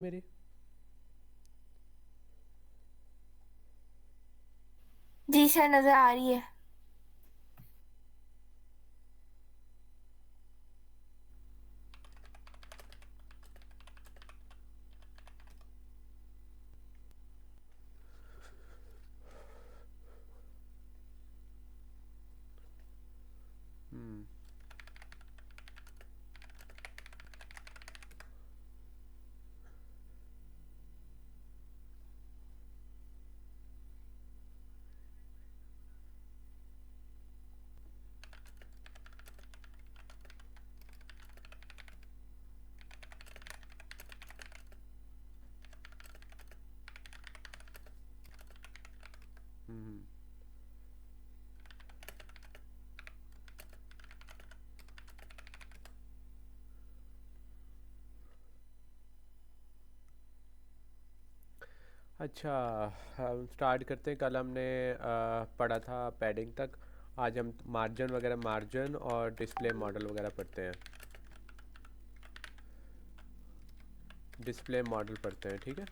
मेरी। जी सर, नजर आ रही है। हम्म। हम्म। अच्छा, हम स्टार्ट करते हैं। कल हमने पढ़ा था पैडिंग तक। आज हम मार्जिन और डिस्प्ले मॉडल वगैरह पढ़ते हैं। डिस्प्ले मॉडल पढ़ते हैं, ठीक है।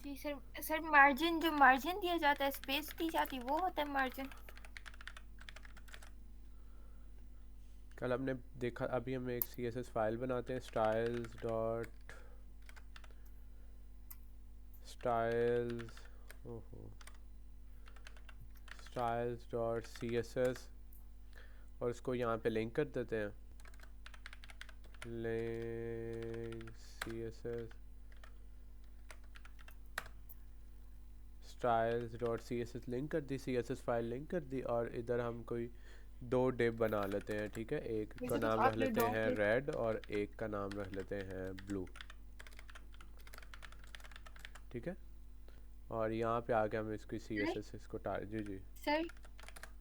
जी सर। सर, मार्जिन जो मार्जिन दिया जाता है, स्पेस दी जाती है, वो होता है मार्जिन। कल हमने देखा, अभी हम एक CSS फाइल बनाते हैं। स्टाइल्स ओहो styles dot C S S, और इसको यहाँ पे लिंक कर देते हैं। Link CSS styles dot C S S link कर दी, CSS फाइल लिंक कर दी, और इधर हम कोई दो डिव बना लेते हैं, ठीक है। एक का वैसे तो नाम रख आपने लेते डॉग हैं के रेड और एक का नाम रख लेते हैं ब्लू, ठीक है। और यहाँ पे आके हम इसकी सर, CSS इसको जी जी। सर,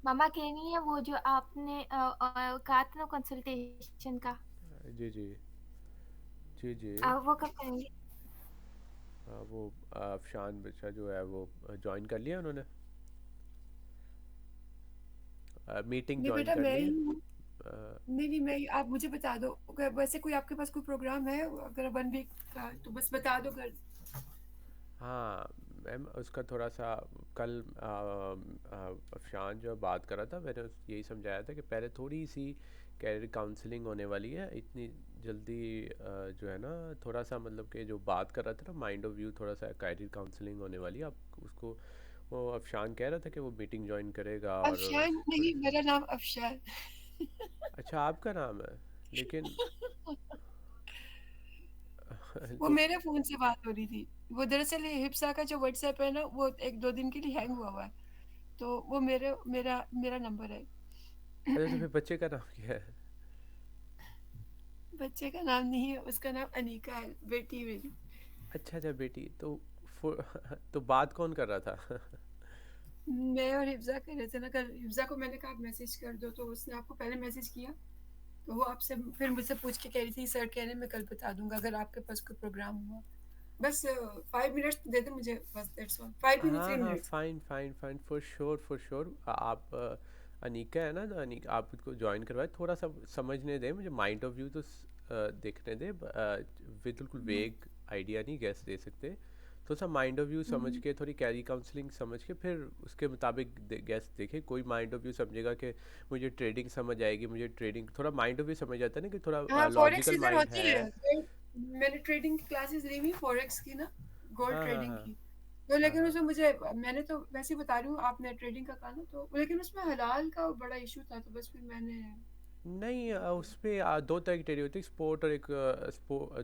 मामा कह रही है वो जो आपने कहा था ना कंसल्टेशन का। जी जी। जी जी। आप वो कब करेंगे? वो अफशान बच्चा जो है वो ज्वाइन कर लिया उन्होंने। मीटिंग नहीं ज्वाइन बेटा, कर मैं ली ही है। हूँ। अ, नहीं नहीं, मैं ही। आप मुझे बता दो अगर वैसे कोई आपके पास कोई प्रोग्राम है, अगर 1 वीक का, तो बस बता दो कर। हाँ मैम, उसका थोड़ा सा कल अफशान जो बात कर रहा था, मैंने यही समझाया था कि पहले थोड़ी सी कैरियर काउंसलिंग होने वाली है। इतनी जल्दी जो है ना, थोड़ा सा मतलब कि जो बात कर रहा था ना, माइंड ऑफ व्यू, थोड़ा सा कैरियर काउंसलिंग होने वाली है। आप उसको, वो अफशान कह रहा था कि वो मीटिंग ज्वाइन करेगा और अफशान थोड़े। नहीं, मेरा नाम अफशान। अच्छा, आपका नाम है, लेकिन वो तो मेरे फोन से बात हो रही थी। वो दरअसल ये हिप्सा का जो व्हाट्सएप है ना, वो 1-2 दिन के लिए हैंग हुआ हुआ है। तो वो मेरा मेरा नंबर है। अच्छा, तो फिर बच्चे का नाम क्या है? बच्चे का नाम नहीं है, उसका नाम अनीका है, बेटी मेरी। अच्छा अच्छा, बेटी तो तो बात कौन कर रहा था? मैं और हिफ्जा कर रहे थे ना कल। हिफ्जा को मैंने कहा आप मैसेज कर दो, तो उसने आपको पहले मैसेज किया। तो वो आपसे फिर मुझसे पूछ के कह रही थी, सर कह रहे हैं मैं कल बता दूंगा अगर आपके पास कोई प्रोग्राम हुआ। बस 5 मिनट्स दे दे मुझे, बस दैट्स ऑल। 5 नहीं, हाँ थ्री हाँ, minutes fine fine fine, for sure for sure. आप अनीका है ना, तो अनीका आप इसको ज्वाइन करवाए। थोड़ा सा समझने दें मुझे, माइंड ऑफ व्यू तो देखने दें। बिल्कुल वेग आइडिया नहीं गैस दे सकते। थोड़ा सा माइंड ऑफ व्यू समझ के, थोड़ी कैरी काउंसलिंग समझ के, फिर उसके मुताबिक गैस देखें। कोई माइंड ऑफ व्यू समझेगा कि मुझे ट्रेडिंग समझ आएगी, मुझे ट्रेडिंग थोड़ा माइंड ऑफ व्यू समझ आता है ना, कि थोड़ा हाँ, फॉरेक्स लॉजिकल इधर माइंड होती है। है। मैंने ट्रेडिंग की क्लासेस ली हुई फॉरेक्स की ना, गोल्ड हाँ हाँ ट्रेडिंग हाँ की। तो हाँ लेकिन हाँ। उसमें मुझे, मैंने तो वैसे ही बता रही हूँ, आपने ट्रेडिंग का कहा ना, तो लेकिन उसमें हलाल का बड़ा इशू था, तो बस फिर मैंने नहीं, उस पे दो तरह की ट्रेडिंग होती है, स्पोर्ट और एक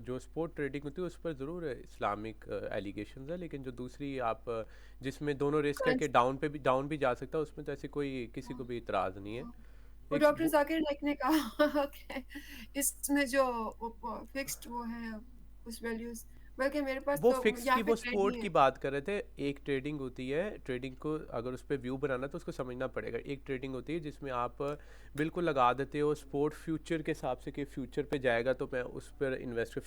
जो स्पोर्ट ट्रेडिंग होती है उस पर ज़रूर इस्लामिक एलिगेशंस है। लेकिन जो दूसरी आप जिसमें दोनों रिस्क है कि करेंसी। डाउन भी जा सकता है, उसमें तो ऐसे कोई किसी को भी इतराज़ नहीं है। वो एक डॉक्टर जाकिर नाइक ने कहा कि इसमें जो फिक्स्ड वो है उस वैल्यूज, बल्कि मेरे पास वो तो फिक्स यहाँ की, पे वो ट्रेड स्पोर्ट नहीं की है। बात कर रहे थे। एक ट्रेडिंग होती है, ट्रेडिंग को अगर उस पर व्यू बनाना तो उसको समझना पड़ेगा। एक ट्रेडिंग होती है जिसमें आप बिल्कुल लगा देते हो स्पोर्ट फ्यूचर के हिसाब से, कि फ्यूचर पे जाएगा तो मैं उस पर इन्वेस्ट कर,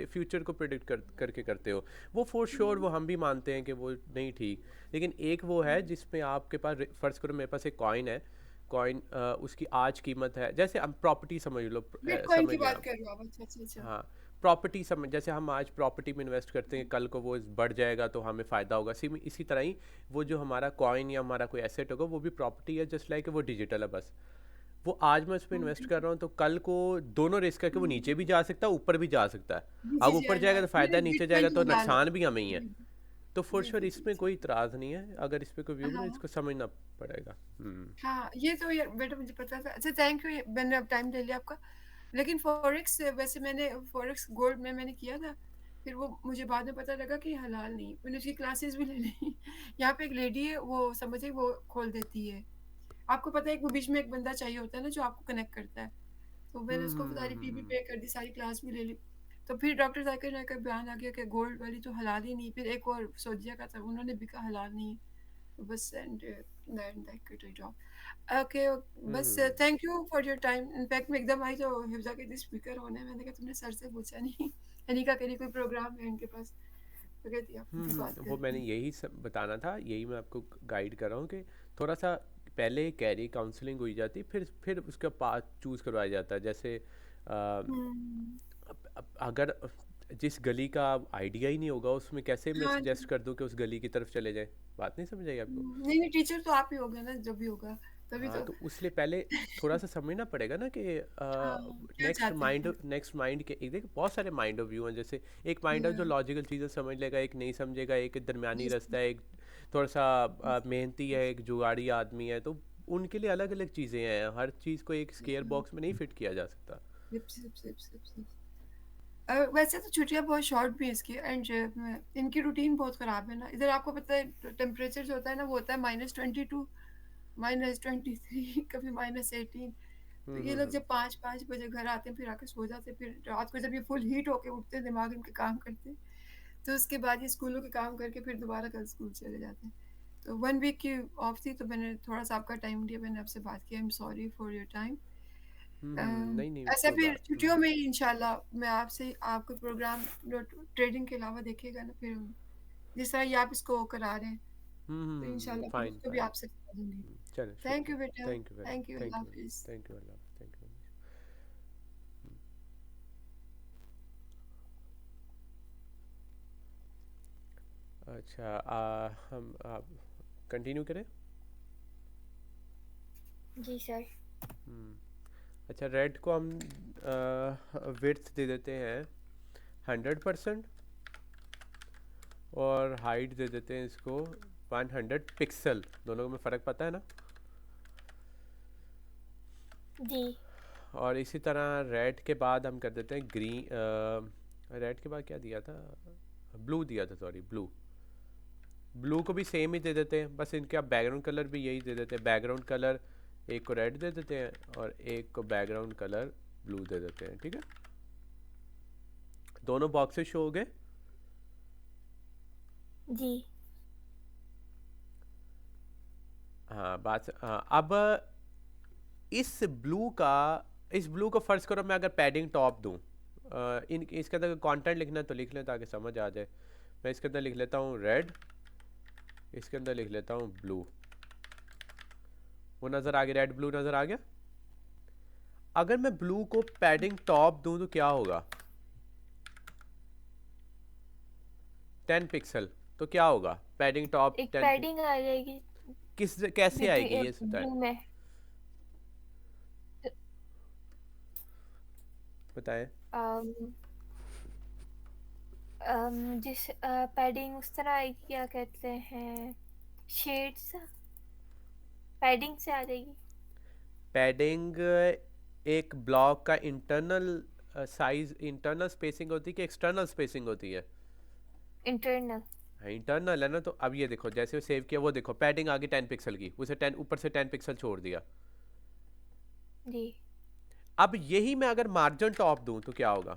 फ्यूचर को प्रिडिक्ट करके करते हो। वो फॉर श्योर, वो हम भी मानते हैं कि वो नहीं ठीक। लेकिन एक वो है जिसमें आपके पास फ़र्ज़ करो मेरे पास एक कॉइन है। कॉइन उसकी आज कीमत है, जैसे हम प्रॉपर्टी समझ लो, बिटकॉइन की समझ लें बात आप। कर रहे हो आप? अच्छा अच्छा अच्छा। हाँ, प्रॉपर्टी समझ, जैसे हम आज प्रॉपर्टी में इन्वेस्ट करते हैं, कल को वो बढ़ जाएगा तो हमें फ़ायदा होगा, इसी तरह ही वो जो हमारा कॉइन या हमारा कोई एसेट होगा वो भी प्रॉपर्टी है, जस्ट लाइक वो डिजिटल है बस। वो आज मैं उस पर इन्वेस्ट कर रहा हूँ तो कल को दोनों रिस्क है कि वो नीचे भी जा सकता है, ऊपर भी जा सकता है। नीचे अब ऊपर जाएगा, जाएगा तो फ़ायदा मेरे है, नीचे बिटकॉइन जाएगा तो में डाला। नुकसान भी हमें ही है। तो फॉर श्योर बिल्कुल इसमें कोई इतराज़ नहीं है, अगर इस पर कोई व्यू ना, हाँ इसको समझना पड़ेगा। हाँ, ये तो यार बेटा मुझे पता था। अच्छा थैंक यू, मैंने अब टाइम ले लिया आपका। लेकिन फॉरेक्स वैसे मैंने फॉरेक्स गोल्ड में मैंने किया था, फिर वो मुझे बाद में पता लगा कि हलाल नहीं। मैंने उसकी क्लासेस भी ले ली। यहाँ पे एक लेडी है, वो समझे वो खोल देती है। आपको पता है कि वो बीच में एक बंदा चाहिए होता है ना जो आपको कनेक्ट करता है। तो मैंने उसको सारी फी भी पे कर दी, सारी क्लास भी ले ली। तो फिर डॉक्टर जाकिर नायक का बयान आ गया कि गोल्ड वाली तो हलाल ही नहीं। फिर एक और सऊदीया का था, उन्होंने भी कहा हलाल नहीं है। तो बस and that quit a job. Okay बस thank you for your time. In fact मैं एकदम आई तो हिफ्जा के स्पीकर होने, मैंने कहा तुमने सर से पूछा नहीं। अनिका कह रही कोई प्रोग्राम है उनके पास, तो कहती आप उनसे बात वो मैंने करें। यही सब बताना था, यही मैं आपको गाइड कर रहा हूँ कि थोड़ा सा पहले कैरियर काउंसलिंग हुई जाती, फिर उसका पाथ चूज़ करवाया जाता है। जैसे हम्म, अगर जिस गली का आइडिया ही नहीं होगा उसमें कैसे मैं हाँ सजेस्ट कर दूं कि उस गली की तरफ चले जाएं, बात नहीं समझ आई आपको? नहीं नहीं, टीचर तो आप ही होगे ना जब भी होगा, तभी हाँ, तो। तो उसलिए पहले थोड़ा सा समझना पड़ेगा ना कि हाँ, क्या चाहते हैं। नेक्स्ट माइंड के एक, देखो बहुत सारे माइंड ऑफ व्यू हैं। जैसे एक माइंड है जो Yeah, लॉजिकल चीज़ें समझ लेगा, एक नहीं समझेगा, एक दरमियानी yes, रास्ता है, एक थोड़ा सा मेहनती है, एक जुगाड़ी आदमी है। तो उनके लिए अलग अलग चीज़ें हैं, हर चीज़ को एक स्केयर बॉक्स में नहीं फिट किया जा सकता। सिप। वैसे तो छुट्टियां बहुत शॉर्ट भी है इसकी। एंड इनकी रूटीन बहुत ख़राब है ना। इधर आपको पता है टेम्परेचर जो होता है ना, वो होता है -22, -23, कभी -18। तो ये लोग हम्म। जब 5-5 बजे घर आते हैं, फिर आके सो जाते हैं, फिर रात को जब ये फुल हीट होके उठते हैं, दिमाग इनके काम करते हैं, तो उसके बाद ये स्कूलों के काम करके फिर दोबारा कल स्कूल चले जाते हैं। तो 1 वीक की ऑफ थी, तो मैंने थोड़ा सा आपका टाइम लिया, मैंने आपसे बात किया। I am sorry for your time. नहीं नहीं, ऐसा कोई फिर बात छुट्टियों में ही इंशाल्लाह मैं आपसे आपके प्रोग्राम ट्रेडिंग के अलावा देखिएगा ना, फिर जिस तरह ये आप इसको करा रहे हैं, तो इंशाल्लाह फिर फाइन उसको भी फाइन। आपसे करा दूंगी। चलो थैंक यू शुक्रिया, बेटा। Thank you very much, thank you, thank Allah you very Hafiz. Much, thank you Allah, thank you. अच्छा, हम आप कंटिन्यू करें? जी सर। हम्म, अच्छा, रेड को हम विड्थ दे देते हैं 100%, और हाइट दे देते हैं इसको 100 पिक्सल। दोनों में फ़र्क पता है ना? जी। और इसी तरह रेड के बाद हम कर देते हैं ग्रीन। रेड के बाद क्या दिया था? ब्लू दिया था, सॉरी, ब्लू। ब्लू को भी सेम ही दे देते हैं, बस इनके आप बैकग्राउंड कलर भी यही दे देते हैं। बैकग्राउंड कलर एक को रेड दे देते हैं और एक को बैकग्राउंड कलर ब्लू दे देते हैं, ठीक है? दोनों बॉक्सेस शो हो गए। जी। हाँ, हाँ, अब इस ब्लू को फर्ज करो मैं अगर पैडिंग टॉप दूँ, इन इसके अंदर कंटेंट लिखना है तो लिख लें ताकि समझ आ जाए। मैं इसके अंदर लिख लेता हूँ रेड, इसके अंदर लिख लेता हूँ ब्लू। वो नज़र आ गया, रेड ब्लू नज़र आ गया। अगर मैं ब्लू को पैडिंग टॉप दूं तो क्या होगा? 10 पिक्सल। तो क्या होगा पैडिंग टॉप एक 10? पैडिंग आ जाएगी कैसे आएगी ये बताएं, ब्लू में। बताएं। अम, जिस पैडिंग उस तरह आएगी, क्या कहते हैं, शेड्स पैडिंग से आ जाएगी। पैडिंग एक ब्लॉक का इंटरनल साइज, इंटरनल स्पेसिंग होती है कि एक्सटर्नल स्पेसिंग होती है? इंटरनल। हाँ, इंटरनल है ना। तो अब ये देखो, जैसे सेव किया वो देखो, पैडिंग आ गई 10 पिक्सल की, उसे 10 ऊपर से 10 पिक्सल छोड़ दिया। जी। अब यही मैं अगर मार्जिन टॉप दूं तो क्या होगा?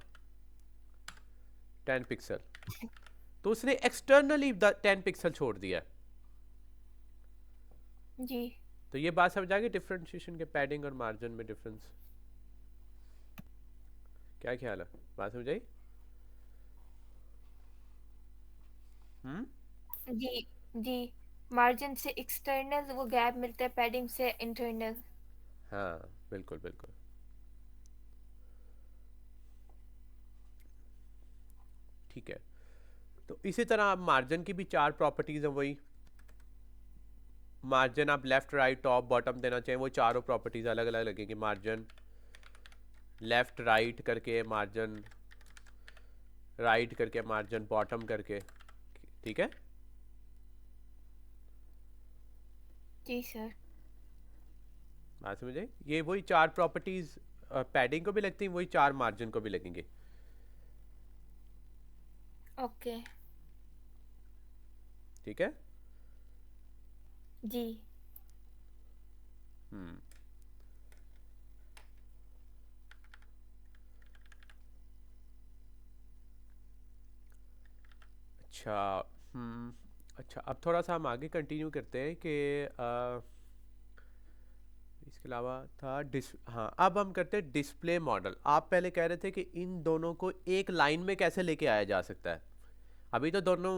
10 पिक्सल। तो उसने एक्सटर्नली 10 पिक्सल छोड़ दिया। जी। तो ये बात समझ आ गई डिफ्रेंशिएशन के पैडिंग और मार्जिन में डिफरेंस? क्या ख्याल है, बात समझ आई? जी। जी। मार्जिन से एक्सटर्नल वो गैप मिलता है, पैडिंग से इंटरनल। हाँ, बिल्कुल बिल्कुल। ठीक है। तो इसी तरह आप मार्जिन की भी 4 प्रॉपर्टीज़ हैं वही। मार्जिन आप लेफ़्ट राइट टॉप बॉटम देना चाहिए, वो चारों प्रॉपर्टीज़ अलग अलग लगेंगी। मार्जिन लेफ़्ट राइट करके, मार्जिन राइट करके, मार्जिन बॉटम करके, ठीक है। जी सर। बात समझे? ये वही 4 प्रॉपर्टीज़ पैडिंग को भी लगती हैं, वही 4 मार्जिन को भी लगेंगे। ओके। ठीक है। जी। हम्म। अच्छा। अच्छा, अब थोड़ा सा हम आगे कंटिन्यू करते हैं कि इसके अलावा था हाँ, अब हम करते हैं डिस्प्ले मॉडल। आप पहले कह रहे थे कि इन दोनों को एक लाइन में कैसे लेके आया जा सकता है। अभी तो दोनों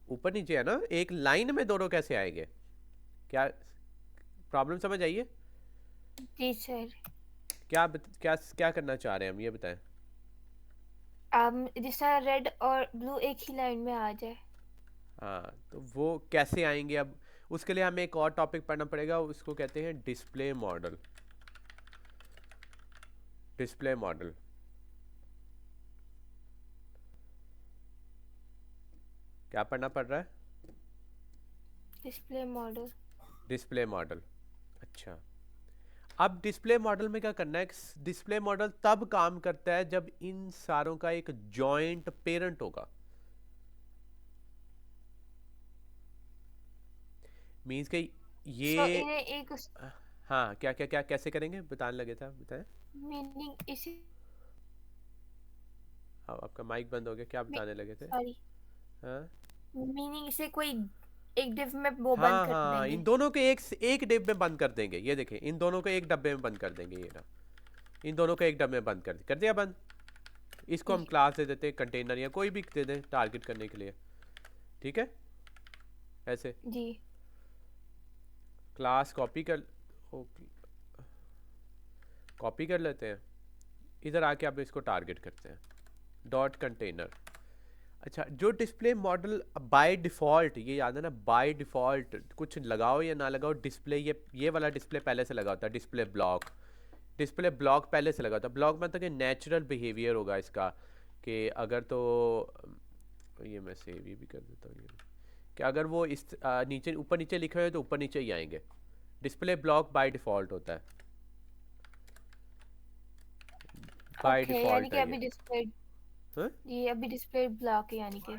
ऊपर नीचे है ना, एक लाइन में दोनों कैसे आएंगे? क्या प्रॉब्लम समझ आई है? जी सर। क्या क्या करना चाह रहे हैं हम, ये बताएं। जिस तरह रेड और ब्लू एक ही लाइन में आ जाए। हाँ, तो वो कैसे आएंगे? अब उसके लिए हमें एक और टॉपिक पढ़ना पड़ेगा, उसको कहते हैं डिस्प्ले मॉडल। डिस्प्ले मॉडल क्या पढ़ना पड़ रहा है? Display model. Display model. अच्छा, अब डिस्प्ले मॉडल में क्या करना है? डिस्प्ले मॉडल तब काम करता है जब इन सारों का एक जॉइंट पेरेंट होगा। मीन्स कि सो ये इन्हें एक हाँ, क्या क्या क्या कैसे करेंगे बताने लगे था, बताएं। मीनिंग इसी हाँ, आपका माइक बंद हो गया, क्या बताने लगे थे? सॉरी, हाँ मीनिंग इसे कोई एक डिव में वो बंद हाँ कर हाँ, इन देंगे। दोनों को एक डिब्बे में बंद कर देंगे। ये देखें, इन दोनों को एक डब्बे में बंद कर देंगे। ये ना, इन दोनों को एक डब्बे में बंद कर दिया बंद। इसको हम जी। क्लास दे देते हैं, कंटेनर या कोई भी दे दें टारगेट करने के लिए। ठीक है, ऐसे जी। क्लास कॉपी कर, कॉपी कर लेते हैं। इधर आके अब इसको टारगेट करते हैं, डॉट कंटेनर। अच्छा, जो डिस्प्ले मॉडल बाय डिफ़ॉल्ट, ये याद है ना, बाय डिफ़ॉल्ट कुछ लगाओ या ना लगाओ, डिस्प्ले ये वाला डिस्प्ले पहले से लगा होता है। डिस्प्ले ब्लॉक, डिस्प्ले ब्लॉक पहले से लगा होता है। ब्लॉक मतलब कि नेचुरल बिहेवियर होगा इसका, कि अगर तो ये मैं सेव ये भी कर देता हूँ, ये कि अगर वो इस नीचे ऊपर नीचे लिखे हुए तो ऊपर नीचे ही आएंगे। डिस्प्ले ब्लॉक बाय डिफ़ॉल्ट होता है, बाय ओके, यानी डिफ़ॉल्ट कि है अभी ये। डिस्प्ले, हाँ जी अभी डिस्प्ले ब्लॉक है यानी कि।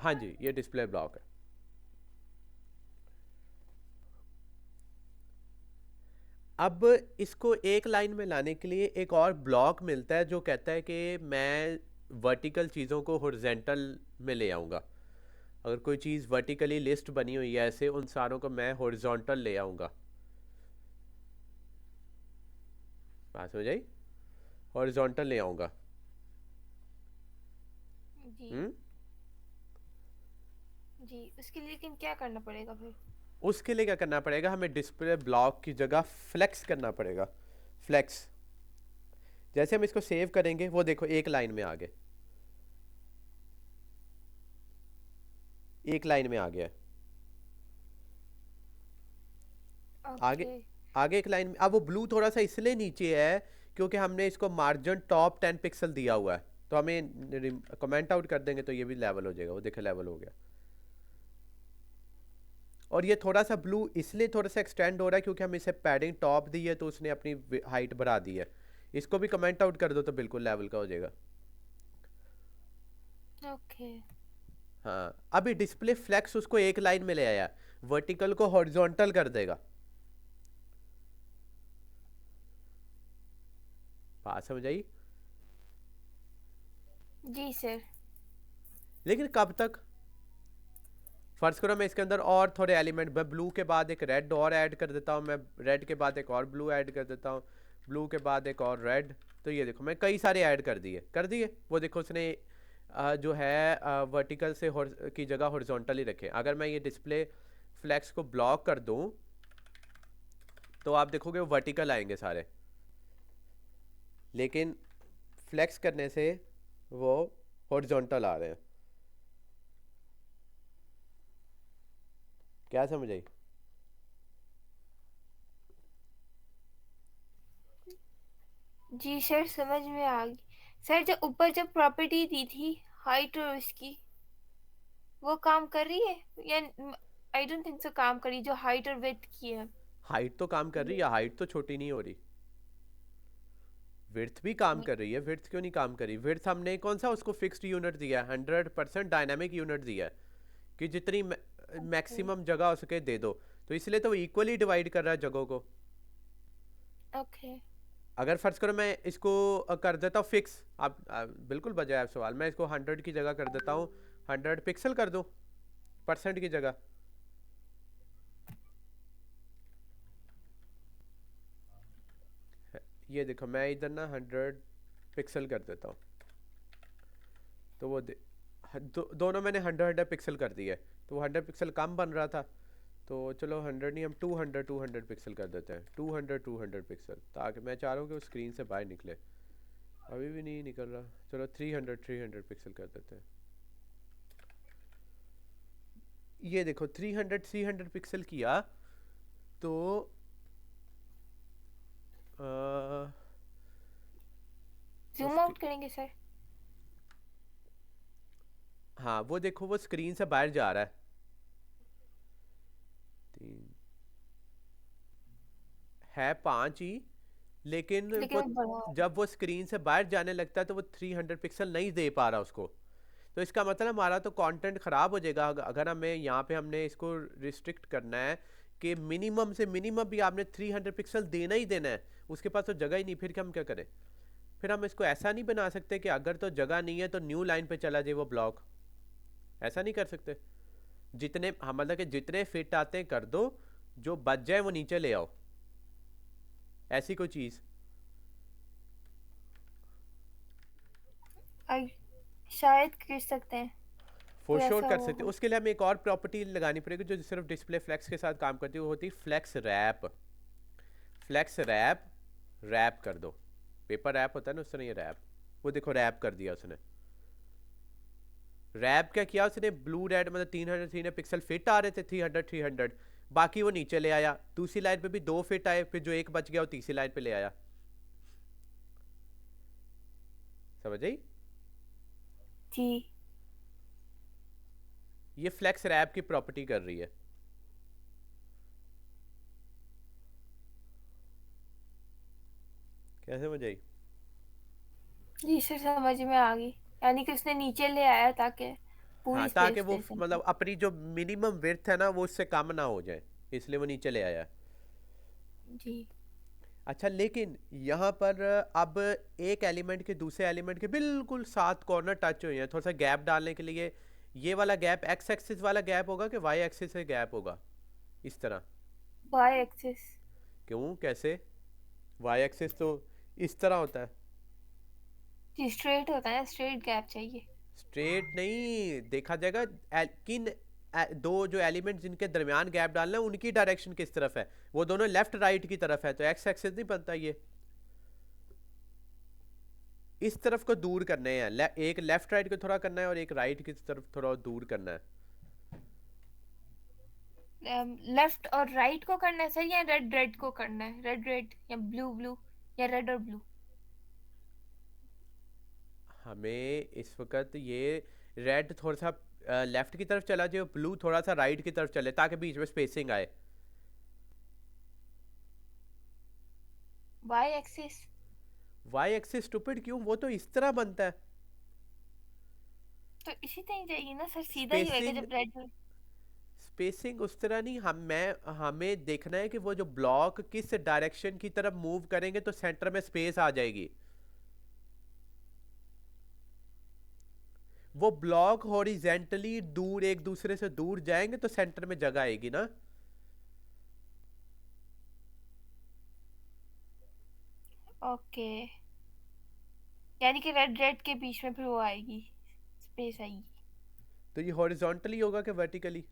हाँ जी, ये डिस्प्ले ब्लॉक है। अब इसको एक लाइन में लाने के लिए एक और ब्लॉक मिलता है जो कहता है कि मैं वर्टिकल चीज़ों को हॉरिजॉन्टल में ले आऊँगा। अगर कोई चीज़ वर्टिकली लिस्ट बनी हुई है ऐसे, उन सारों को मैं हॉरिजॉन्टल ले आऊँगा। बात समझ आई? हॉरिजॉन्टल ले आऊँगा। जी। हम्म। जी, उसके लिए लेकिन क्या करना पड़ेगा फिर? उसके लिए क्या करना पड़ेगा? हमें डिस्प्ले ब्लॉक की जगह फ्लेक्स करना पड़ेगा। फ्लेक्स, जैसे हम इसको सेव करेंगे वो देखो एक लाइन में आ गए, एक लाइन में आ गया। आगे ओके। आगे एक लाइन में। अब वो ब्लू थोड़ा सा इसलिए नीचे है क्योंकि हमने इसको मार्जिन टॉप 10 पिक्सल दिया हुआ है, तो हमें कमेंट आउट कर देंगे तो ये भी लेवल हो जाएगा। वो देखो लेवल हो गया। और ये थोड़ा सा ब्लू इसलिए थोड़ा सा एक्सटेंड हो रहा है क्योंकि हम इसे पैडिंग टॉप दी है तो उसने अपनी हाइट बढ़ा दी है। इसको भी कमेंट आउट कर दो तो बिल्कुल लेवल का हो जाएगा। ओके। हाँ, अभी डिस्प्ले फ्लेक्स उसको एक लाइन में ले आया, वर्टिकल को हॉरिजॉन्टल कर देगा। बात समझ आई? जी सर। लेकिन कब तक? फर्ज करो मैं इसके अंदर और थोड़े एलिमेंट, मैं ब्लू के बाद एक रेड और ऐड कर देता हूँ, मैं रेड के बाद एक और ब्लू ऐड कर देता हूँ, ब्लू के बाद एक और रेड। तो ये देखो मैं कई सारे ऐड कर दिए। वो देखो उसने जो है वर्टिकल से की जगह हॉरिजॉन्टल ही रखे। अगर मैं ये डिस्प्ले फ्लैक्स को ब्लॉक कर दूँ तो आप देखोगे वो वर्टिकल आएंगे सारे, लेकिन फ्लेक्स करने से वो हॉरिजॉन्टल आ रहे हैं। क्या समझ आई? जी सर, समझ में आ गई। सर, जो ऊपर जो प्रॉपर्टी दी थी हाइट और उसकी, वो काम कर रही है या? आई डोंट थिंक सो काम कर रही, जो हाइट और विड्थ की है। हाइट तो काम कर रही है, हाइट तो छोटी नहीं हो रही। विड्थ भी काम कर रही है, विड्थ क्यों नहीं काम कर रही? विड्थ हमने कौन सा उसको फिक्स्ड यूनिट दिया है, 100% डायनामिक यूनिट दिया है कि जितनी ओके। मैक्सिमम जगह हो सके दे दो। तो इसलिए तो वो इक्वली डिवाइड कर रहा है जगहों को। ओके। अगर फर्ज करो मैं इसको कर देता हूँ फिक्स, आप बिल्कुल बजाय आप सवाल, मैं इसको 100 की जगह कर देता हूँ 100 पिक्सल कर दूँ परसेंट की जगह। ये देखो मैं इधर ना 100 पिक्सल कर देता हूँ, तो वो दोनों मैंने 100 पिक्सल कर दिया है, तो वो 100 पिक्सल कम बन रहा था। तो चलो 100 नहीं, हम 200 पिक्सल कर देते हैं, 200 पिक्सल, ताकि मैं चाह रहा हूँ कि वो स्क्रीन से बाहर निकले। अभी भी नहीं निकल रहा। चलो 300 पिक्सल कर देते हैं। ये देखो 300 पिक्सल किया तो जूम उसकी, आउट करेंगे सर? हाँ वो देखो वो स्क्रीन से बाहर जा रहा है। तीन है 5 ही, लेकिन लेकिन वो वो बड़ा। जब वो स्क्रीन से बाहर जाने लगता है तो वो 300 पिक्सल नहीं दे पा रहा उसको। तो इसका मतलब हमारा तो कंटेंट ख़राब हो जाएगा। अगर हमें यहाँ पे हमने इसको रिस्ट्रिक्ट करना है कि मिनिमम से मिनिमम भी आपने 300 पिक्सल देना ही देना है, उसके पास तो जगह ही नहीं, फिर हम क्या करें? फिर हम इसको ऐसा नहीं बना सकते कि अगर तो जगह नहीं है तो न्यू लाइन पे चला जाए वो ब्लॉक। ऐसा नहीं कर सकते। जितने हम मतलब कि जितने फिट आते हैं कर दो, जो बच जाए वो नीचे ले आओ, ऐसी कोई चीज़। आई शायद कर सकते हैं। फॉर कोई श्योर ऐसा कर वो सकते हैं। हो। उसके लिए हमें एक और प्रॉपर्टी लगानी पड़ेगी जो सिर्फ डिस्प्ले फ्लेक्स के साथ काम करती है, वो होती है flex wrap. Flex wrap, wrap कर दो। पेपर रैप होता है ना, उसने ये रैप, वो देखो रैप कर दिया उसने। रैप क्या किया उसने, ब्लू रेड मतलब 300 पिक्सल फिट आ रहे थे, 300 बाकी वो नीचे ले आया। दूसरी लाइन पे भी 2 फिट आए, फिर जो एक बच गया वो तीसरी लाइन पे ले आया। समझ आई? जी। ये फ्लेक्स रैप की प्रॉपर्टी कर रही है। कैसे समझ आई? जी सर, समझ में आ गई। यानी कि उसने नीचे ले आया ताकि हाँ पूरी ताकि स्पेस वो दे सके। मतलब अपनी जो मिनिमम विड्थ है ना वो उससे कम ना हो जाए, इसलिए वो नीचे ले आया। जी। अच्छा लेकिन यहाँ पर अब एक एलिमेंट के दूसरे एलिमेंट के बिल्कुल साथ कॉर्नर टच हुए हैं, थोड़ा सा गैप डालने के लिए ये वाला गैप एक्स एक्सिस वाला गैप होगा कि वाई एक्सिस से गैप होगा? इस तरह। Y axis. क्यों, कैसे? वाई एक्सिस तो इस तरह होता है। जी, स्ट्रेट होता है, स्ट्रेट गैप चाहिए। स्ट्रेट नहीं देखा जाएगा, किन दो जो एलिमेंट जिनके दरमियान गैप डालना है उनकी डायरेक्शन किस तरफ है, वो दोनों लेफ्ट राइट की तरफ है, तो एक्स एक्सिस नहीं बनता ये। इस तरफ को दूर करने हैं, एक लेफ्ट राइट को थोड़ा करना है और एक राइट की तरफ थोड़ा दूर करना है। लेफ्ट और राइट को करना है सर, या रेड रेड को करना है? रेड रेड या ब्लू ब्लू, या रेड और ब्लू? हमें इस वक्त ये रेड थोड़ा सा लेफ्ट की तरफ चला जाए, ब्लू थोड़ा सा राइट की तरफ चले, ताकि बीच में स्पेसिंग आए। Y axis. Y axis stupid क्यों, वो तो इस तरह बनता है। तो इसी तरह जाएगी ना सर, सीधा ही होएगा स्पेसिंग, जब रेड। स्पेसिंग उस तरह नहीं, हमें देखना है कि वो जो ब्लॉक किस डायरेक्शन की तरफ मूव करेंगे तो सेंटर में स्पेस आ जाएगी। वो ब्लॉक हॉरिजेंटली दूर एक दूसरे से दूर जाएंगे तो सेंटर में जगह आएगी ना। ओके। यानी कि रेड रेड के बीच में फिर वो आएगी, स्पेस आएगी। तो ये हॉरिजॉन्टली होगा कि वर्टिकली?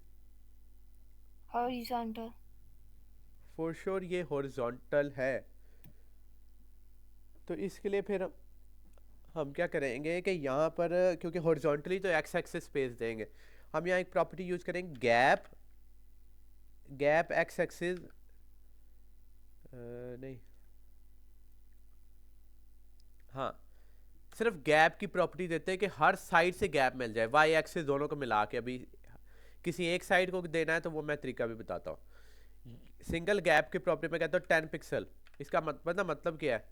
हॉरिजॉन्टल। फॉर श्योर ये हॉरिजॉन्टल है। तो इसके लिए फिर हम क्या करेंगे कि यहाँ पर क्योंकि हॉरिजॉन्टली तो एक्स एक्सिस स्पेस देंगे, हम यहाँ एक प्रॉपर्टी यूज करेंगे गैप, गैप एक्स एक्सिस नहीं, हाँ, सिर्फ गैप की प्रॉपर्टी देते हैं कि हर साइड से गैप मिल जाए, वाई एक्सिस दोनों को मिला के। अभी किसी एक साइड को देना है तो वो मैं तरीका भी बताता हूँ। सिंगल गैप की प्रॉपर्टी में कहता हूँ 10 पिक्सल। इसका मतलब क्या है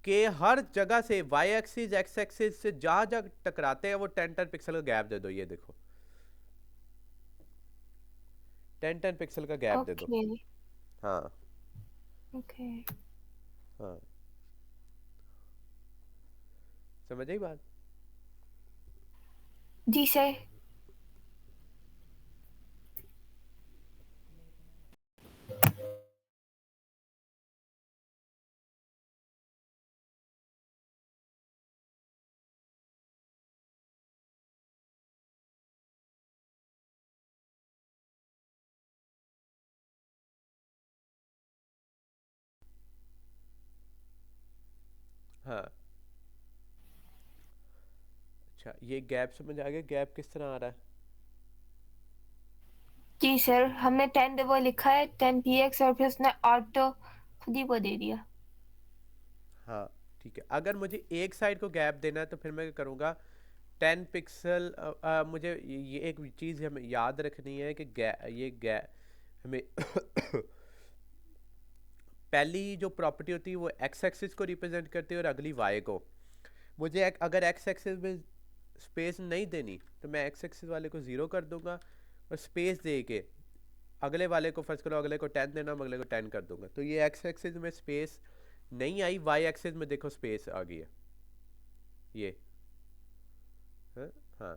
कि हर जगह से वाई एक्सिस एक्स एक्सिस से जहां जहां टकराते हैं वो 10 पिक्सल का गैप दे दो। ये देखो 10 पिक्सल का गैप दे दो। ओके हाँ ओके। हाँ, समझ आई बात? जी सर। हाँ, अच्छा, ये गैप समझ आ गया? गैप किस तरह आ रहा है? जी सर, हमने 10 वो लिखा है 10 px और फिर उसने ऑटो खुद ही वो दे दिया। हाँ ठीक है, अगर मुझे एक साइड को गैप देना है तो फिर मैं क्या करूँगा, 10 पिक्सल। मुझे ये एक चीज़ हमें याद रखनी है कि ये गै हमें पहली जो प्रॉपर्टी होती है वो एक्स एक्सिस को रिप्रेजेंट करती है और अगली वाई को। मुझे अगर एक्स एक्सिस में स्पेस नहीं देनी तो मैं एक्स एक्सिस वाले को ज़ीरो कर दूंगा, और स्पेस दे के अगले वाले को, फर्स्ट करो अगले को 10 देना, मैं अगले को 10 कर दूंगा। तो ये एक्स एक्सिस में स्पेस नहीं आई, वाई एक्सिस में देखो स्पेस आ गई है ये। हाँ हाँ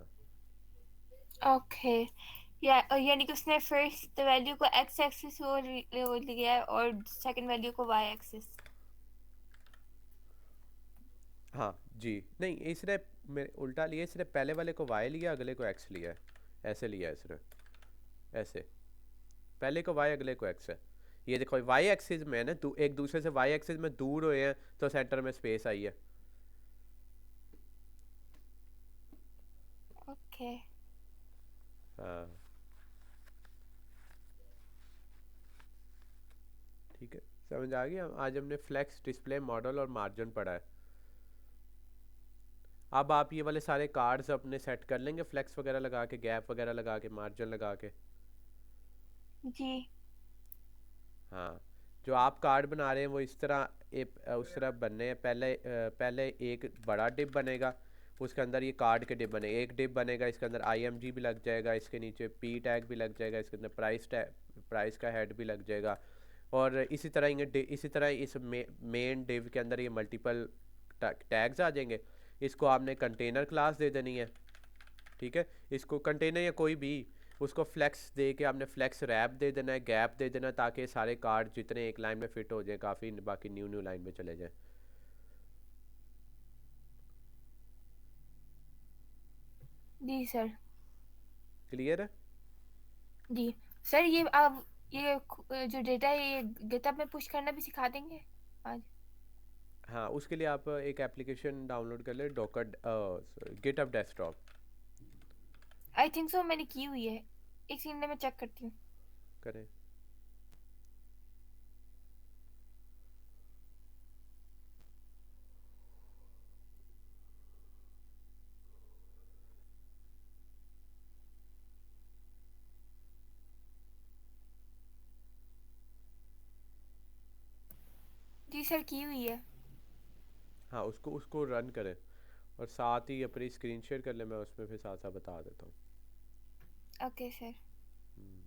ओके। या यानी कि उसने फर्स्ट वैल्यू को एक्स एक्सिस वो वो लिया है और सेकंड वैल्यू को वाई एक्सिस। हाँ जी, नहीं इसने मेरे उल्टा लिया, इसने पहले वाले को वाई लिया अगले को एक्स लिया है, ऐसे लिया है इसने, ऐसे पहले को वाई अगले को एक्स है। ये देखो वाई एक्सिस में है ना, एक दूसरे से वाई एक्सिस में दूर हुए हैं तो सेंटर में स्पेस आई है। ओके। हाँ ठीक है, समझ आ गया। आज हमने फ्लेक्स, डिस्प्ले मॉडल और मार्जिन पढ़ा है। अब आप ये वाले सारे कार्ड्स अपने सेट कर लेंगे फ्लेक्स वगैरह लगा के, गैप वगैरह लगा के, मार्जिन लगा के। जी हाँ, जो आप कार्ड बना रहे हैं वो इस तरह उस तरह बनने हैं। पहले एक बड़ा डिप बनेगा, उसके अंदर ये कार्ड के डिप बने, एक डिप बनेगा, इसके अंदर IMG भी लग जाएगा, इसके नीचे P टैग भी लग जाएगा, इसके अंदर प्राइस का हेड भी लग जाएगा। और इसी तरह इसी तरह इस मेन डिव के अंदर ये मल्टीपल टैग्स आ जाएंगे। इसको आपने कंटेनर क्लास दे देनी है, ठीक है। इसको कंटेनर या कोई भी, उसको फ्लेक्स दे के आपने फ्लेक्स रैप दे देना है, गैप दे देना, ताकि सारे कार्ड जितने एक लाइन में फिट हो जाए, काफ़ी बाकी न्यू न्यू लाइन में चले जाए। जी सर। क्लियर है? जी सर, ये आप ये जो डेटा है ये गिटहब में पुश करना भी सिखा देंगे आज? हाँ, उसके लिए आप एक एप्लीकेशन डाउनलोड कर ले, Docker GitHub desktop. I think so मैंने की हुई है। एक सेकंड में चेक करती हूँ। करें। जी सर, की हुई है। हाँ, उसको उसको रन करें, और साथ ही अपनी स्क्रीन शेयर कर ले, मैं उसमें फिर साथ साथ बता देता हूँ। Okay sir. हम्म,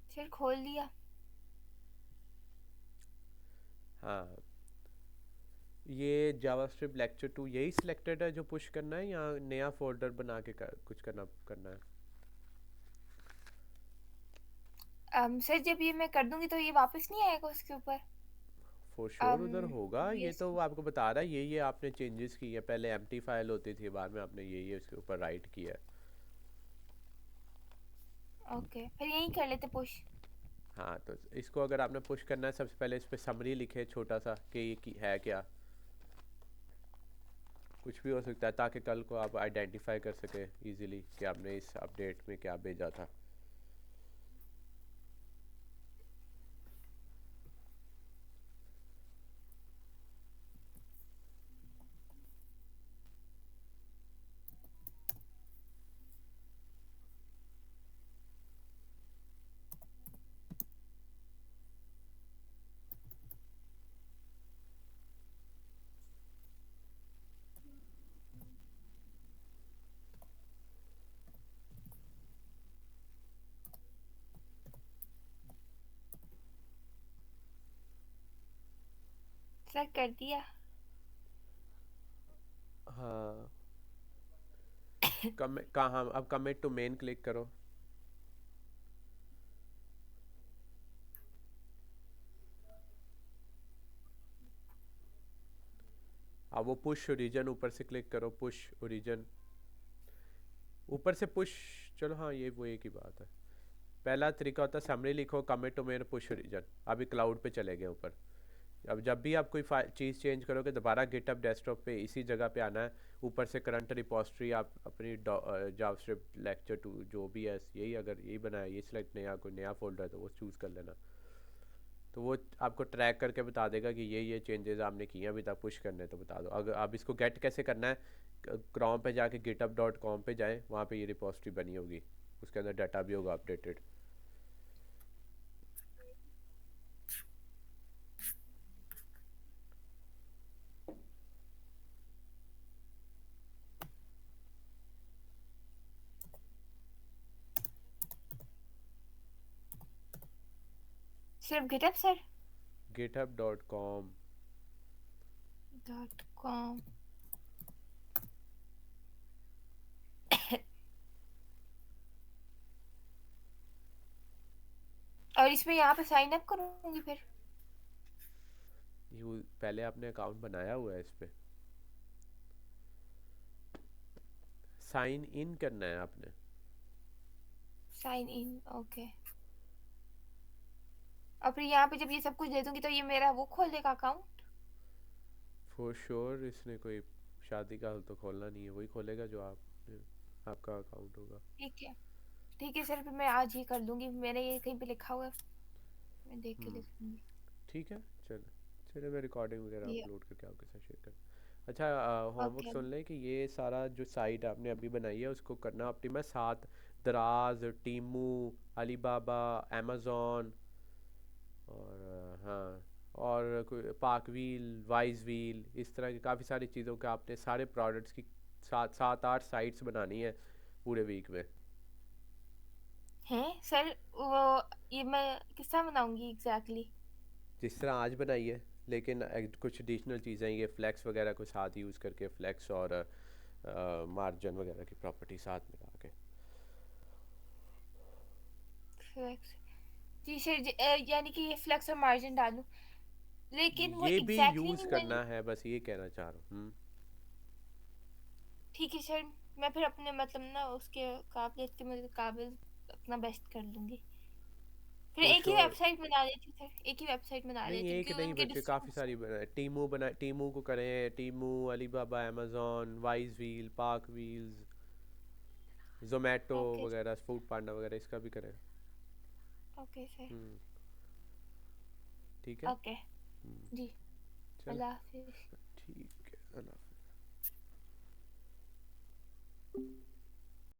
सर खोल दिया। हाँ, ये जावास्क्रिप्ट लेक्चर 2 यही सिलेक्टेड है जो पुश करना है, या नया फोल्डर बना के कुछ करना करना है? सर जब ये मैं कर दूंगी तो ये वापस नहीं आएगा उसके ऊपर? फॉर श्योर उधर um, होगा, ये yes. तो वो आपको बता रहा है, ये आपने चेंजेस की है, पहले एम्प्टी फाइल होती थी, बाद में आपने ये उसके ऊपर राइट किया है। ओके, फिर यही कर लेते पुश। हाँ, तो इसको अगर आपने पुश करना है, सबसे पहले इस पे समरी लिखे छोटा सा कि ये है क्या, कुछ भी हो सकता है, ताकि कल को आप आइडेंटिफाई कर सके इजीली कि आपने इस अपडेट में क्या भेजा था। सर कर दिया। हाँ, कहाँ, अब कमिट टू मेन क्लिक करो। अब वो पुश ओरिजिन ऊपर से क्लिक करो, पुश ओरिजिन ऊपर से पुश। चलो हाँ, ये वो एक ही बात है। पहला तरीका होता है समरी लिखो, commit to main, push origin. अभी क्लाउड पे चले गए ऊपर। अब जब भी आप कोई चीज़ चेंज करोगे, दोबारा गिटहब डेस्कटॉप पे इसी जगह पे आना है। ऊपर से करंट रिपोजिटरी आप अपनी जावास्क्रिप्ट लेक्चर 2 जो भी है, यही अगर यही बनाया, ये सिलेक्ट नया कोई नया फोल्डर है तो वो चूज़ कर लेना। तो वो आपको ट्रैक करके बता देगा कि ये चेंजेस आपने किए हैं, अभी तक पुश करने हैं तो बता दो। अगर आप इसको गेट कैसे करना है, क्रोम पे जाके github.com पे जाएं, वहाँ पे ये रिपोजिटरी बनी होगी, उसके अंदर डाटा भी होगा अपडेटेड। सिर्फ गिटअप सर? github.com। .com। और इसमें यहाँ पे साइन अप करूँगी फिर? यू पहले आपने अकाउंट बनाया हुआ है, इस पे साइन इन करना है आपने। Sign in, okay. और फिर यहाँ पे जब ये सब कुछ दे दूंगी तो ये मेरा वो खोल देगा अकाउंट? फॉर श्योर इसने कोई शादी का हाल तो खोलना नहीं है, वही खोलेगा जो आपका अकाउंट होगा। ठीक है सर, फिर मैं आज ही कर लूँगी, मैंने ये कहीं पे लिखा हुआ है, मैं देख के हम्म, लिख लूँगी। ठीक है। चलो चलो, मैं रिकॉर्डिंग वगैरह ये अपलोड करके आपके साथ शेयर कर। अच्छा, होमवर्क ओके। सुन लें कि ये सारा जो साइट आपने अभी बनाई है उसको करना ऑप्टिमाइज, साथ दराज, टीमू, अलीबाबा, अमेज़ॉन, और हाँ, और कोई पाक व्हील, वाइज व्हील, इस तरह की काफ़ी सारी चीज़ों के आपने सारे प्रोडक्ट्स की 7-8 साइट्स बनानी है पूरे वीक में। हैं सर, वो ये मैं किस तरह बनाऊंगी एग्जैक्टली? जिस तरह आज बनाई है, लेकिन कुछ एडिशनल चीज़ें, ये फ्लेक्स वगैरह को साथ यूज़ करके, फ्लेक्स और मार्जिन वगैरह की प्रॉपर्टी साथ मिला के। फ्लेक्स? जी सर, यानी कि ये फ्लेक्स और मार्जिन डालूं, लेकिन वो ये भी एग्जैक्टली यूज़ नहीं मैंने। करना है, बस ये कहना चाह रहा हूँ। ठीक है सर, मैं फिर अपने मतलब ना उसके काबिलियत के मुताबिक अपना बेस्ट कर लूंगी। फिर फॉर एक ही श्योर। वेबसाइट बना देती सर, एक ही वेबसाइट बना नहीं, देती एक क्योंकि नहीं उनके बच्चे, काफ़ी डिस्काउंट्स। सारी बना, टीमू को करें, टीमू, अलीबाबा, अमेज़ॉन, वाइज व्हील, पार्क व्हील्स, जोमेटो ओके वगैरह, फूड पांडा वगैरह, इसका भी करें। Okay sir. हम्म, ठीक है। ओके जी। चलो, अल्लाह हाफिज। ठीक है, अल्लाह।